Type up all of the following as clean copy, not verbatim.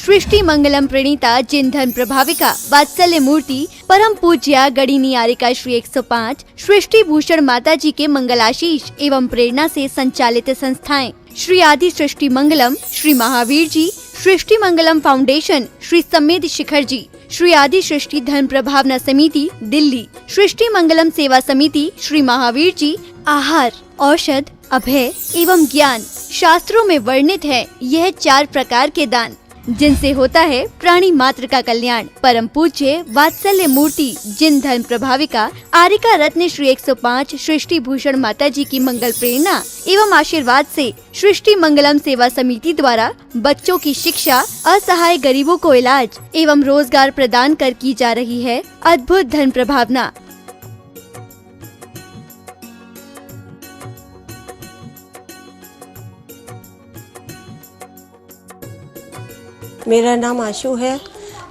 सृष्टि मंगलम प्रणीता जिन धर्म प्रभाविका वात्सल्य मूर्ति परम पूज्या गणिनी आरिका श्री 105 सृष्टि भूषण माता जी के मंगलाशीष एवं प्रेरणा से संचालित संस्थाएं श्री आदि सृष्टि मंगलम, श्री महावीर जी, सृष्टि मंगलम फाउंडेशन, श्री समेत शिखर जी, श्री आदि सृष्टि धर्म प्रभावना समिति दिल्ली, सृष्टि मंगलम सेवा समिति, श्री महावीर जी, आहार, औषध, अभय एवं ज्ञान शास्त्रों में वर्णित है यह 4 प्रकार के दान जिनसे होता है प्राणी मात्र का कल्याण। परम पूज्य वात्सल्य मूर्ति जिन धर्म प्रभाविका आरिका रत्न श्री 105 सृष्टि भूषण माता जी की मंगल प्रेरणा एवं आशीर्वाद से सृष्टि मंगलम सेवा समिति द्वारा बच्चों की शिक्षा, असहाय गरीबों को इलाज एवं रोजगार प्रदान कर की जा रही है अद्भुत धर्म प्रभावना। मेरा नाम आशु है।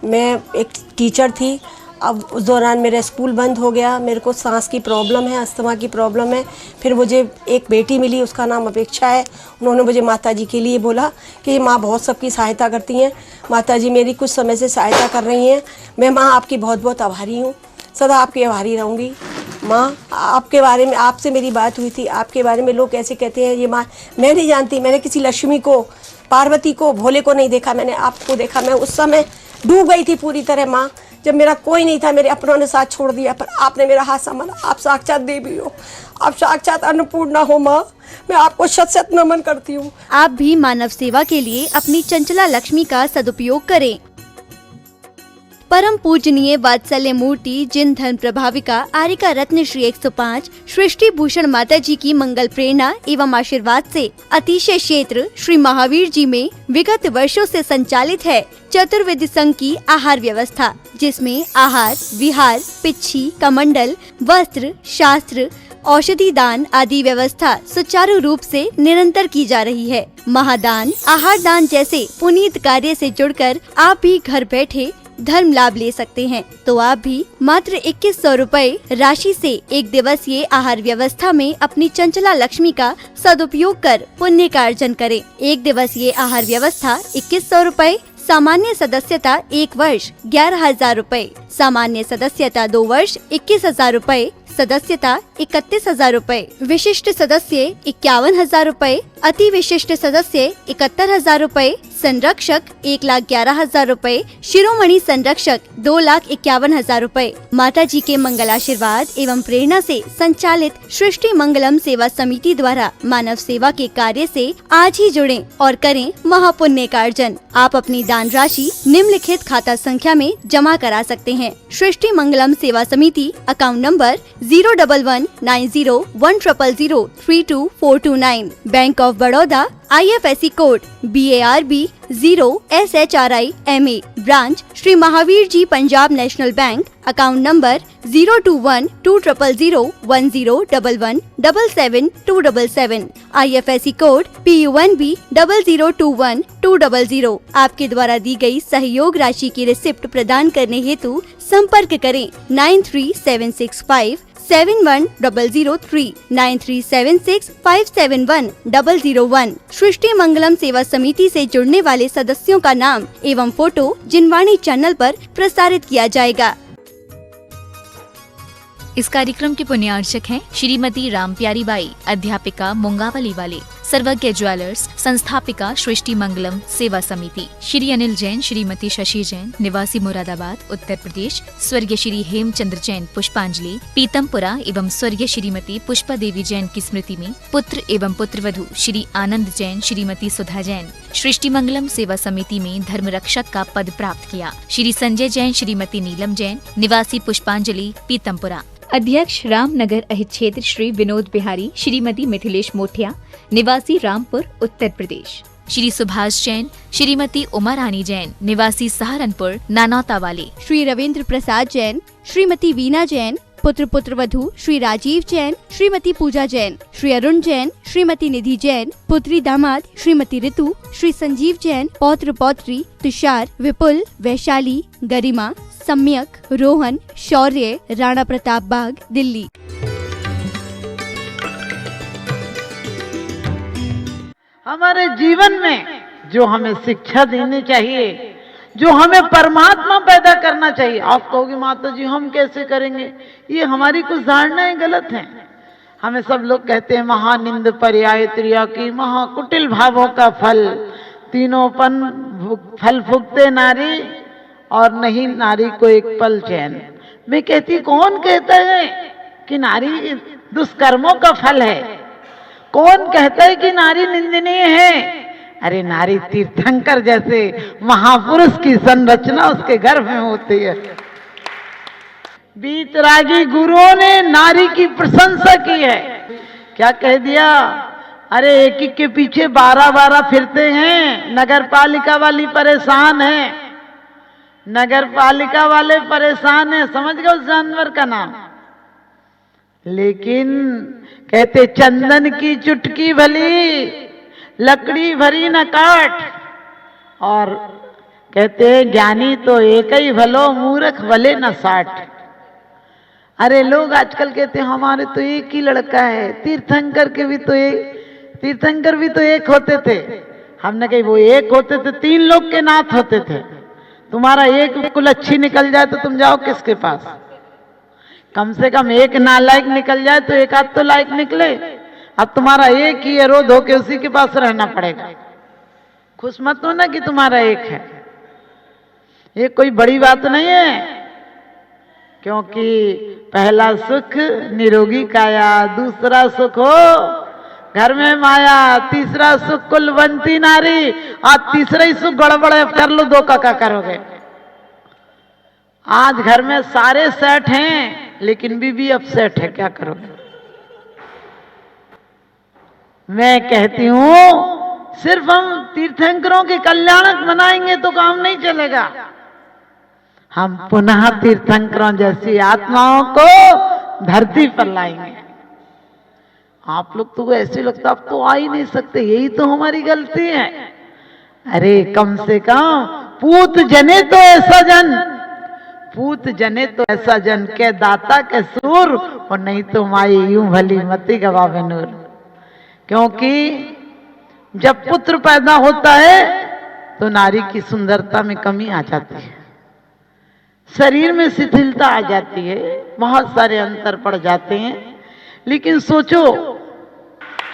मैं एक टीचर थी। अब उस दौरान मेरा स्कूल बंद हो गया। मेरे को सांस की प्रॉब्लम है, अस्थमा की प्रॉब्लम है। फिर मुझे एक बेटी मिली, उसका नाम अपेक्षा है। उन्होंने मुझे माताजी के लिए बोला कि माँ बहुत सबकी सहायता करती हैं, माताजी मेरी कुछ समय से सहायता कर रही हैं। मैं माँ आपकी बहुत बहुत आभारी हूँ, सदा आपकी आभारी रहूँगी। माँ आपके बारे में, आपसे मेरी बात हुई थी, आपके बारे में लोग कैसे कहते हैं ये माँ, मैं नहीं जानती। मैंने किसी लक्ष्मी को, पार्वती को, भोले को नहीं देखा, मैंने आपको देखा। मैं उस समय डूब गई थी पूरी तरह माँ, जब मेरा कोई नहीं था, मेरे अपनों ने साथ छोड़ दिया, पर आपने मेरा हाथ संभाला। आप साक्षात देवी हो, आप साक्षात अन्नपूर्णा हो माँ। मैं आपको शत शत नमन करती हूँ। आप भी मानव सेवा के लिए अपनी चंचला लक्ष्मी का सदुपयोग करें। परम पूजनीय वात्सल्य मूर्ति जिन धर्म प्रभाविका आरिका रत्न श्री 105 सृष्टि भूषण माता जी की मंगल प्रेरणा एवं आशीर्वाद से अतिशय क्षेत्र श्री महावीर जी में विगत वर्षों से संचालित है चतुर्विध संघ की आहार व्यवस्था, जिसमें आहार, विहार, पिच्छी, कमंडल, वस्त्र, शास्त्र, औषधि दान आदि व्यवस्था सुचारू रूप से निरंतर की जा रही है। महादान, आहार दान जैसे पुनीत कार्य से जुड़कर आप भी घर बैठे धर्म लाभ ले सकते हैं। तो आप भी मात्र 2100 रुपए राशि से एक दिवसीय आहार व्यवस्था में अपनी चंचला लक्ष्मी का सदुपयोग कर पुण्य का अर्जन करें। एक दिवसीय आहार व्यवस्था 2100 रुपए, सामान्य सदस्यता 1 वर्ष 11,000 रुपए, सामान्य सदस्यता 2 वर्ष 21,000 रुपए, सदस्यता 31,000 रुपए, विशिष्ट सदस्य 51,000 रुपए, अति विशिष्ट सदस्य 71,000 रुपए, संरक्षक 1,11,000 रुपए, शिरोमणि संरक्षक 2,51,000 रुपए। माता जी के मंगल आशीर्वाद एवं प्रेरणा से संचालित सृष्टि मंगलम सेवा समिति द्वारा मानव सेवा के कार्य से आज ही जुड़ें और करें महापुण्य का अर्जन। आप अपनी दान राशि निम्नलिखित खाता संख्या में जमा करा सकते हैं। सृष्टि Mangalam Seva Samiti, account number 0119010003249, bank of Baroda, IFSC code BARB 0SHRIMA, branch Shri Mahavir ji Punjab national bank, account number 021-200-1011-77277, IFSC code PUNB 0021200। आपके द्वारा दी गई सहयोग राशि की रिसिप्ट प्रदान करने हेतु संपर्क करें 9376571003, 9376571001। सृष्टि मंगलम सेवा समिति से जुड़ने वाले सदस्यों का नाम एवं फोटो जिनवाणी चैनल पर प्रसारित किया जाएगा। इस कार्यक्रम के पुण्यार्चक हैं श्रीमती राम प्यारी बाई, अध्यापिका मुंगावली वाले, सर्वज्ञ ज्वेलर्स, संस्थापिका सृष्टि मंगलम सेवा समिति, श्री अनिल जैन, श्रीमती शशि जैन, निवासी मुरादाबाद उत्तर प्रदेश, स्वर्गीय श्री हेमचंद्र जैन पुष्पांजलि पीतमपुरा एवं स्वर्गीय श्रीमती पुष्पा देवी जैन की स्मृति में पुत्र एवं पुत्रवधू श्री आनंद जैन, श्रीमती सुधा जैन सृष्टि मंगलम सेवा समिति में धर्म रक्षक का पद प्राप्त किया। श्री संजय जैन, श्रीमती नीलम जैन, निवासी पुष्पांजलि पीतमपुरा। अध्यक्ष रामनगर अहित क्षेत्र श्री विनोद बिहारी, श्रीमती मिथिलेश मोठिया, निवासी रामपुर उत्तर प्रदेश। श्री सुभाष जैन, श्रीमती उमा रानी जैन, निवासी सहारनपुर नानौता वाले। श्री रविंद्र प्रसाद जैन, श्रीमती वीना जैन, पुत्र पुत्रवधू श्री राजीव जैन, श्रीमती पूजा जैन, श्री अरुण जैन, श्रीमती निधि जैन, पुत्री दामाद श्रीमती ऋतु, श्री संजीव जैन, पौत्र पौत्री तुषार, विपुल, वैशाली, गरिमा, सम्यक, रोहन, शौर्य, राणा प्रताप बाग, दिल्ली। हमारे जीवन में जो हमें शिक्षा देनी चाहिए जो हमें परमात्मा पैदा करना चाहिए। आप कहोगे माता जी हम कैसे करेंगे, ये हमारी कुछ धारणाएं गलत हैं। हमें सब लोग कहते हैं महानिंद पर्याय त्रिया की महाकुटिल भावों का फल, तीनों फल फूकते नारी और नहीं नारी को एक पल चैन। मैं कहती कौन कहता है कि नारी दुष्कर्मों का फल है, कौन कहता है कि नारी निंदनीय है। अरे नारी तीर्थंकर जैसे महापुरुष की संरचना उसके गर्भ में होती है। बीतरागी गुरुओं ने नारी की प्रशंसा की है। क्या कह दिया, अरे एक एक के पीछे 12-12 फिरते हैं, नगर पालिका वाली परेशान है, नगर पालिका वाले परेशान है। समझ गए उस जानवर का नाम। लेकिन कहते चंदन की चुटकी भली लकड़ी भरी न काट, और कहते ज्ञानी तो एक ही भलो मूर्ख भले न 60। अरे लोग आजकल कहते हैं हमारे तो एक ही लड़का है, तीर्थंकर भी तो एक होते थे। हमने कही वो एक होते थे, 3 लोग के नाथ होते थे। तुम्हारा एक बिल्कुल अच्छी निकल जाए तो तुम जाओ किसके पास? कम से कम एक नालायक निकल जाए तो एक आध तो लायक निकले। अब तुम्हारा एक ही है, रो धो के उसी के पास रहना पड़ेगा। खुश मत हो ना कि तुम्हारा एक है, ये कोई बड़ी बात नहीं है। क्योंकि पहला सुख निरोगी काया, दूसरा सुख हो घर में माया, तीसरा सुख कुलवंती नारी, और तीसरा ही सुख गड़बड़ है, कर लो 2 का क्या करोगे। आज घर में सारे सेट हैं लेकिन बीबी अपसेट है, क्या करोगे। मैं कहती हूं सिर्फ हम तीर्थंकरों के कल्याणक बनाएंगे तो काम नहीं चलेगा। हम पुनः तीर्थंकरों जैसी आत्माओं को धरती पर लाएंगे। आप लोग तो ऐसे लगता आप तो आ ही नहीं सकते, यही तो हमारी गलती है। अरे कम से कम पूत जने तो ऐसा जन, पूत जने तो ऐसा जन के दाता के सूर, और नहीं तो माई यूं भली मती गवावे नूर। क्योंकि जब पुत्र पैदा होता है तो नारी की सुंदरता में कमी आ जाती है, शरीर में शिथिलता आ जाती है, बहुत सारे अंतर पड़ जाते हैं। लेकिन सोचो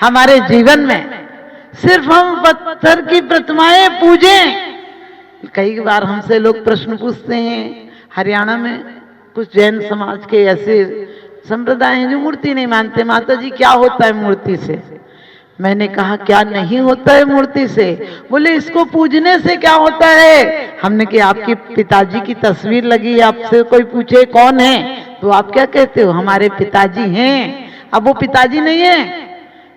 हमारे जीवन में सिर्फ हम पत्थर की प्रतिमाएं पूजें। कई बार हमसे लोग प्रश्न पूछते हैं, हरियाणा में कुछ जैन समाज के ऐसे संप्रदाय हैं जो मूर्ति नहीं मानते, माता जी क्या होता है मूर्ति से? मैंने कहा क्या नहीं होता है मूर्ति से? बोले इसको पूजने से क्या होता है? हमने कि आपके पिताजी की तस्वीर लगी, आपसे कोई पूछे कौन है तो आप क्या कहते हो? हमारे पिताजी हैं। अब वो पिताजी नहीं है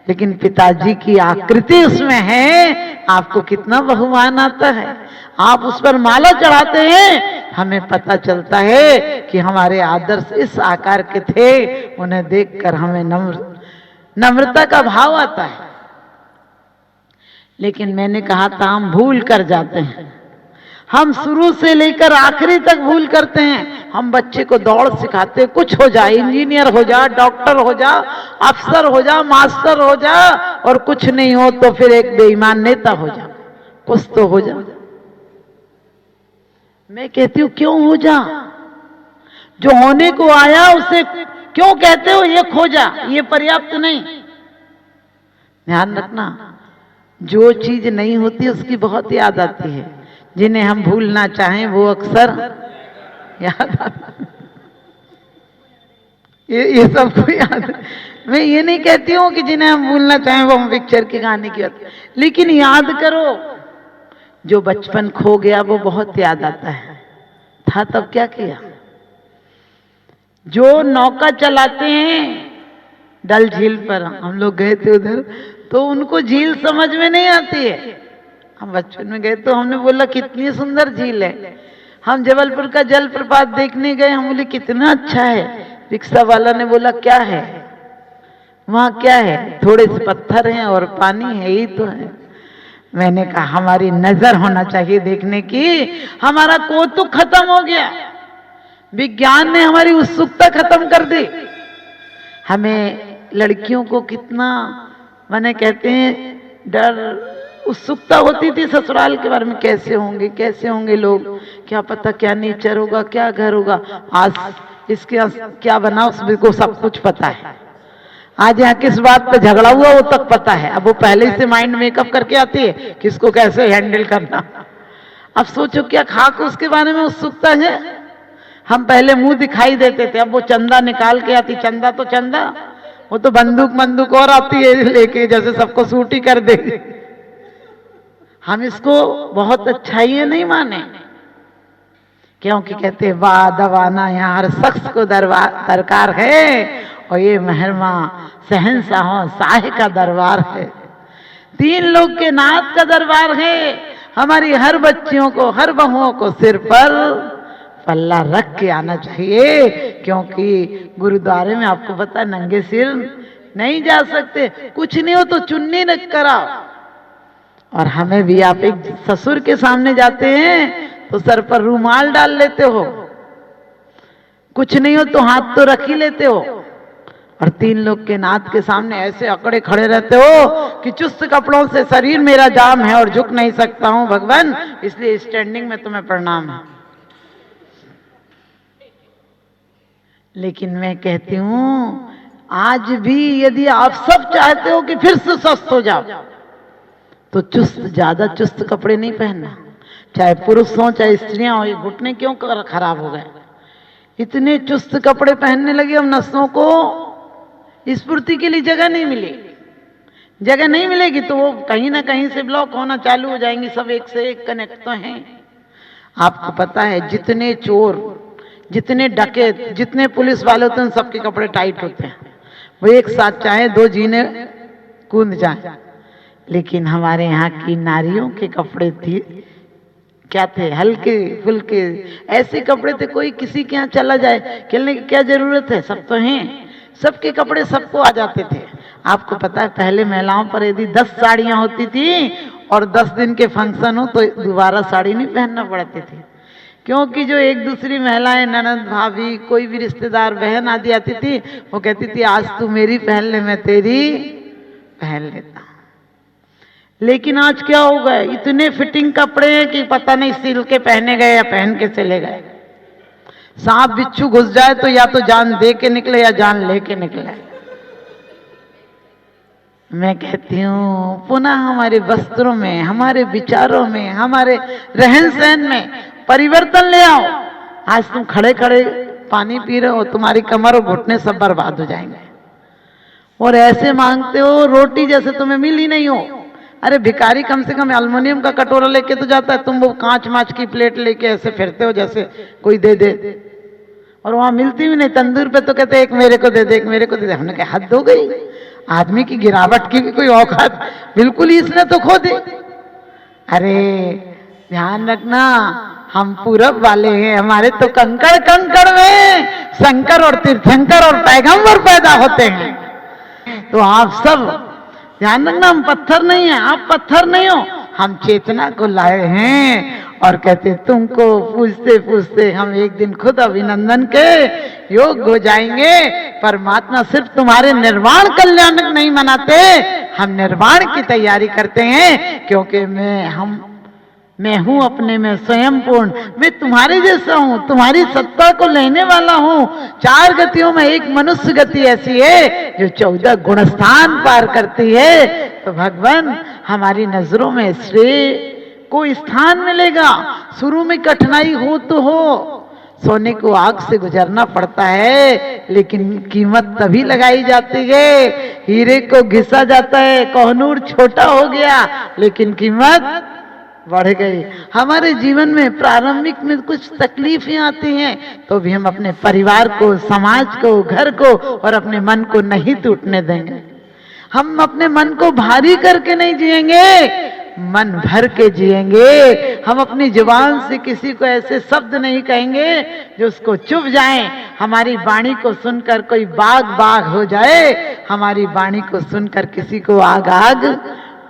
लेकिन पिताजी की आकृति उसमें है, आपको कितना बहुमान आता है। आप उस पर माला चढ़ाते हैं, हमें पता चलता है कि हमारे आदर्श इस आकार के थे। उन्हें देखकर हमें नम्रता का भाव आता है। लेकिन मैंने कहा था हम भूल कर जाते हैं, हम शुरू से लेकर आखिरी तक भूल करते हैं। हम बच्चे को दौड़ सिखाते, कुछ हो जा, इंजीनियर हो जा, डॉक्टर हो जा, अफसर हो जा, मास्टर हो जा, और कुछ नहीं हो तो फिर एक बेईमान नेता हो जा, कुछ तो हो जा। मैं कहती हूं क्यों हो जा? जो होने को आया उसे क्यों कहते हो ये खो जा? ये पर्याप्त नहीं। ध्यान रखना, जो चीज नहीं होती उसकी बहुत याद आती है। जिन्हें हम भूलना चाहें वो अक्सर याद आता। ये सबको याद है। मैं ये नहीं कहती हूं कि जिन्हें हम भूलना चाहें वो हम पिक्चर के गाने की बात, लेकिन याद करो जो बचपन खो गया वो बहुत याद आता है। था तब क्या किया? जो नौका चलाते हैं डल झील पर, हम लोग गए थे उधर, तो उनको झील समझ में नहीं आती है। हम बचपन में गए तो हमने बोला कितनी सुंदर झील है। हम जबलपुर का जलप्रपात देखने गए, हम बोले कितना अच्छा है। रिक्शा वाला ने बोला क्या है वहां? क्या है? थोड़े से पत्थर हैं और पानी है, यही तो है। मैंने कहा हमारी नजर होना चाहिए देखने की। हमारा कौतुक खत्म हो गया, विज्ञान ने हमारी उत्सुकता खत्म कर दी। हमें लड़कियों को कितना माने कहते हैं डर उत्सुकता होती थी ससुराल के बारे में, कैसे होंगे लोग, क्या पता क्या नेचर होगा, क्या घर होगा। आज इसके यहाँ क्या बना उसको सब कुछ पता है। आज यहाँ किस बात पे झगड़ा हुआ वो तक पता है। अब वो पहले से माइंड मेकअप करके आती है किसको कैसे हैंडल करना। अब सोचो क्या खाक उसके बारे में उत्सुकता है। हम पहले मुंह दिखाई देते थे, अब वो चंदा निकाल के आती। चंदा तो चंदा, वो तो बंदूक और आती है लेके, जैसे सबको सूट ही कर देगी। हम इसको बहुत अच्छाई नहीं माने, क्योंकि कहते हैं वाह दवाना यहाँ हर शख्स को दरकार है, और ये महरमा शहंशाहों शाह का दरबार है। 3 लोग के नाथ का दरबार है। हमारी हर बच्चियों को, हर बहुओं को सिर पर पल्ला रख के आना चाहिए, क्योंकि गुरुद्वारे में आपको पता है नंगे सिर नहीं जा सकते। कुछ नहीं हो तो चुन्नी रख कर आओ। और हमें भी, आप एक ससुर के सामने जाते हैं तो सर पर रूमाल डाल लेते हो, कुछ नहीं हो तो हाथ तो रख ही लेते हो। और 3 लोग के नाथ के सामने ऐसे अकड़े खड़े रहते हो कि चुस्त कपड़ों से शरीर मेरा जाम है और झुक नहीं सकता हूं भगवान, इसलिए स्टैंडिंग में तुम्हें प्रणाम है। लेकिन मैं कहती हूं आज भी यदि आप सब चाहते हो कि फिर से स्वस्थ हो जाओ, तो ज्यादा चुस्त कपड़े नहीं पहनना। चाहे पुरुष हो चाहे स्त्रियां हो, ये घुटने क्यों खराब हो गए। इतने चुस्त कपड़े पहनने लगे, अब नसों को स्फूर्ति के लिए जगह नहीं मिलेगी तो वो कहीं ना कहीं से ब्लॉक होना चालू हो जाएंगी। सब एक से एक कनेक्ट तो हैं। आपको पता है जितने चोर, जितने डकैत, जितने पुलिस वाले होते हैं, सबके कपड़े टाइट होते हैं। वो एक साथ चाहे 2 जीने कूद जाए। लेकिन हमारे यहाँ की नारियों के कपड़े क्या थे, हल्के फुल्के ऐसे कपड़े थे। कोई किसी के यहाँ चला जाए, खेलने की क्या जरूरत है, सब तो हैं। सबके कपड़े सबको आ जाते थे। आपको पता है पहले महिलाओं पर यदि 10 साड़ियां होती थी और 10 दिन के फंक्शन हो तो दोबारा साड़ी नहीं पहनना पड़ती थी, क्योंकि जो एक दूसरी महिलाएं, ननद, भाभी, कोई भी रिश्तेदार बहन आदि आती थी, वो कहती थी आज तू मेरी पहन ले, मैं तेरी पहन लेता। लेकिन आज क्या हो गए, इतने फिटिंग कपड़े हैं कि पता नहीं सिल के पहने गए या पहन के चले गए। सांप बिच्छू घुस जाए तो या तो जान दे के निकले या जान लेके निकले। मैं कहती हूँ पुनः हमारे वस्त्रों में, हमारे विचारों में, हमारे रहन सहन में परिवर्तन ले आओ। आज तुम खड़े खड़े पानी पी रहे हो, तुम्हारी कमर और घुटने सब बर्बाद हो जाएंगे। और ऐसे मांगते हो रोटी जैसे तुम्हें मिल ही नहीं हो। अरे भिखारी कम से कम एल्युमिनियम का कटोरा लेके तो जाता है, तुम वो कांच माच की प्लेट लेके ऐसे फिरते हो जैसे कोई दे दे। और वहां मिलती भी नहीं। तंदूर पे तो कहते एक मेरे को दे दे, एक मेरे को दे दे। हमने कहा हद हो गई, आदमी की गिरावट की भी कोई औकात बिल्कुल ही इसने तो खो दी। अरे ध्यान रखना, हम पूरब वाले हैं, हमारे तो कंकड़ कंकड़ में शंकर और तीर्थंकर और पैगंबर पैदा होते हैं। तो आप सब ध्यान रखना, हम पत्थर नहीं है, आप पत्थर नहीं हो, हम चेतना को लाए हैं। और कहते तुमको पूछते पूछते हम एक दिन खुद अभिनंदन के योग्य हो जाएंगे। परमात्मा सिर्फ तुम्हारे निर्वाण कल्याण नहीं मनाते, हम निर्वाण की तैयारी करते हैं। क्योंकि मैं हूं अपने में स्वयं पूर्ण, मैं तुम्हारे जैसा हूं, तुम्हारी सत्ता को लेने वाला हूं। 4 गतियों में एक मनुष्य गति ऐसी है जो 14 गुणस्थान पार करती है। तो भगवान हमारी नजरों में श्रेय को स्थान मिलेगा। शुरू में कठिनाई हो तो हो, सोने को आग से गुजरना पड़ता है, लेकिन कीमत तभी लगाई जाती है। हीरे को घिसा जाता है, कोहनूर छोटा हो गया, लेकिन कीमत बढ़ गई। हमारे जीवन में प्रारंभिक में कुछ तकलीफें आती हैं, तो भी हम अपने परिवार को, समाज को, घर को और अपने मन को नहीं टूटने देंगे। हम अपने मन को भारी करके नहीं जिएंगे, मन भर के जिएंगे। हम अपनी जुबान से किसी को ऐसे शब्द नहीं कहेंगे जो उसको चुभ जाए। हमारी वाणी को सुनकर कोई बाग हो जाए, हमारी वाणी को सुनकर किसी को आग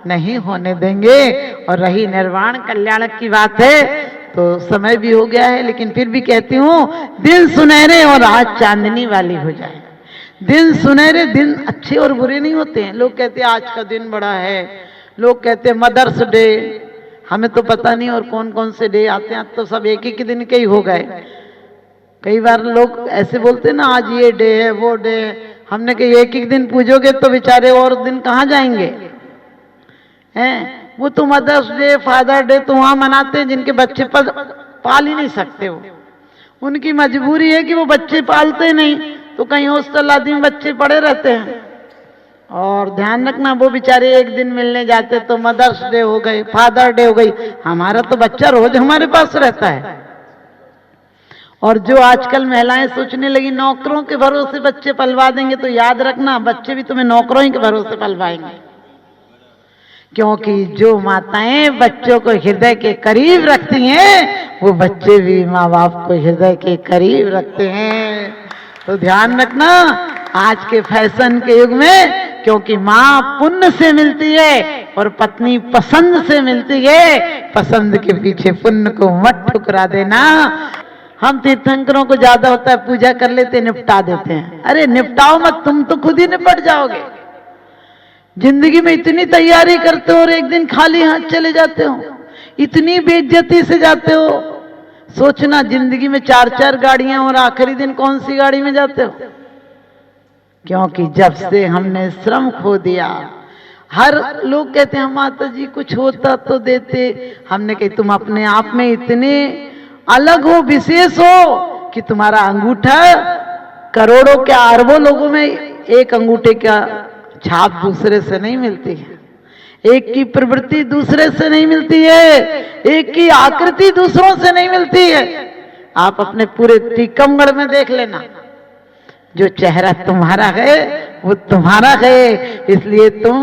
नहीं होने देंगे। और रही निर्वाण कल्याण की बात है, तो समय भी हो गया है, लेकिन फिर भी कहती हूँ दिन सुनहरे और आज चांदनी वाली हो जाए। दिन सुनहरे, दिन अच्छे और बुरे नहीं होते हैं। लोग कहते हैं आज का दिन बड़ा है, लोग कहते हैं मदर्स डे, हमें तो पता नहीं और कौन कौन से डे आते हैं, तो सब एक ही दिन के ही हो गए। कई बार लोग ऐसे बोलते हैं ना, आज ये डे है वो डे है। हमने कहा एक एक दिन पूजोगे तो बेचारे और दिन कहाँ जाएंगे हैं। वो तो मदर्स डे फादर डे तो वहां मनाते हैं जिनके बच्चे पाल ही नहीं सकते हो, उनकी मजबूरी है कि वो बच्चे पालते नहीं, तो कहीं हॉस्टल आदि में बच्चे पड़े रहते हैं। और ध्यान रखना, वो बेचारे एक दिन मिलने जाते तो मदर्स डे हो गई, फादर डे हो गई। हमारा तो बच्चा रोज हमारे पास रहता है। और जो आजकल महिलाएं सोचने लगी नौकरों के भरोसे बच्चे पलवा देंगे, तो याद रखना बच्चे भी तुम्हें नौकरों ही के भरोसे पलवाएंगे। क्योंकि जो माताएं बच्चों को हृदय के करीब रखती हैं, वो बच्चे भी माँ बाप को हृदय के करीब रखते हैं। तो ध्यान रखना आज के फैशन के युग में, क्योंकि माँ पुण्य से मिलती है और पत्नी पसंद से मिलती है। पसंद के पीछे पुण्य को मत ठुकरा देना। हम तीर्थंकरों को ज्यादा होता है पूजा कर लेते, निपटा देते हैं। अरे निपटाओ मत, तुम तो खुद ही निपट जाओगे। जिंदगी में इतनी तैयारी करते हो और एक दिन खाली हाथ चले जाते हो, इतनी बेइज्जती से जाते हो। सोचना जिंदगी में 4-4 गाड़ियां और आखिरी दिन कौन सी गाड़ी में जाते हो। क्योंकि जब से हमने श्रम खो दिया, हर लोग कहते हैं माता जी कुछ होता तो देते। हमने कही तुम अपने आप में इतने अलग हो, विशेष हो कि तुम्हारा अंगूठा करोड़ों के अरबों लोगों में एक अंगूठे का छाप दूसरे से नहीं मिलती है, एक की प्रवृत्ति दूसरे से नहीं मिलती है, एक की आकृति दूसरों से नहीं मिलती है। आप अपने पूरे टीकमगढ़ में देख लेना, जो चेहरा तुम्हारा है वो तुम्हारा है। इसलिए तुम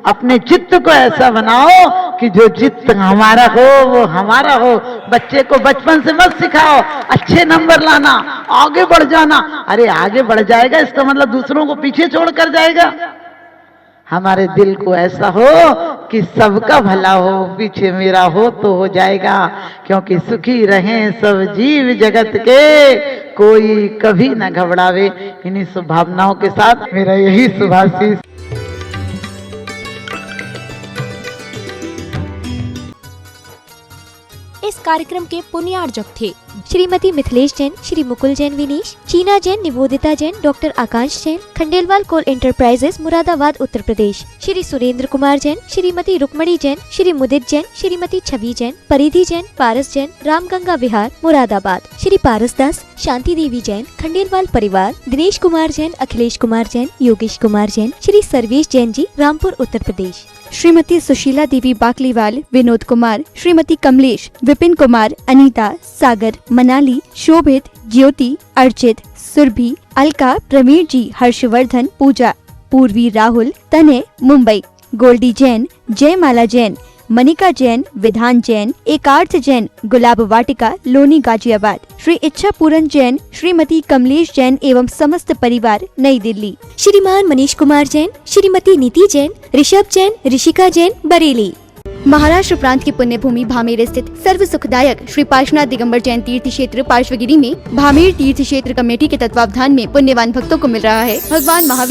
अपने चित्त को ऐसा बनाओ कि जो चित्त हमारा हो वो हमारा हो। बच्चे को बचपन से मत सिखाओ अच्छे नंबर लाना, आगे बढ़ जाना। अरे आगे बढ़ जाएगा इसका मतलब दूसरों को पीछे छोड़ कर जाएगा। हमारे दिल को ऐसा हो कि सबका भला हो, पीछे मेरा हो तो हो जाएगा। क्योंकि सुखी रहें सब जीव जगत के, कोई कभी न घबरावे। इन्हीं शुभभावनाओं के साथ मेरा यही शुभाशीष। इस कार्यक्रम के पुण्यार्जक थे श्रीमती मिथिलेश जैन, श्री मुकुल जैन विनीश, चीना जैन, निवोदिता जैन, डॉक्टर आकाश जैन, खंडेलवाल कोल एंटरप्राइजेस मुरादाबाद उत्तर प्रदेश, श्री सुरेंद्र कुमार जैन, श्रीमती रुक्मणी जैन, श्री मुदित जैन, श्रीमती छवि जैन, परिधि जैन, पारस जैन, रामगंगा विहार मुरादाबाद, श्री पारस दास, शांति देवी जैन, खंडेलवाल परिवार, दिनेश कुमार जैन, अखिलेश कुमार जैन, योगेश कुमार जैन, श्री सर्वेश जैन जी, रामपुर उत्तर प्रदेश, श्रीमती सुशीला देवी बाकलीवाल, विनोद कुमार, श्रीमती कमलेश, विपिन कुमार, अनीता, सागर, मनाली, शोभित, ज्योति, अर्चित, सुरभि, अलका, प्रवीण जी, हर्षवर्धन, पूजा, पूर्वी, राहुल, तनय, मुंबई, गोल्डी जैन, जयमाला जैन, मनिका जैन, विधान जैन, एकार्थ जैन, गुलाब वाटिका, लोनी, गाजियाबाद, श्री इच्छा पूरन जैन, श्रीमती कमलेश जैन एवं समस्त परिवार, नई दिल्ली, श्रीमान मनीष कुमार जैन, श्रीमती नीति जैन, ऋषभ जैन, ऋषिका जैन, बरेली। महाराष्ट्र प्रांत की पुण्य भूमि भामेर स्थित सर्व सुखदायक श्री पार्श्वनाथ दिगंबर जैन तीर्थ क्षेत्र पार्श्वगिरी में भामेर तीर्थ क्षेत्र कमेटी के तत्वावधान में पुण्यवान भक्तों को मिल रहा है भगवान महावीर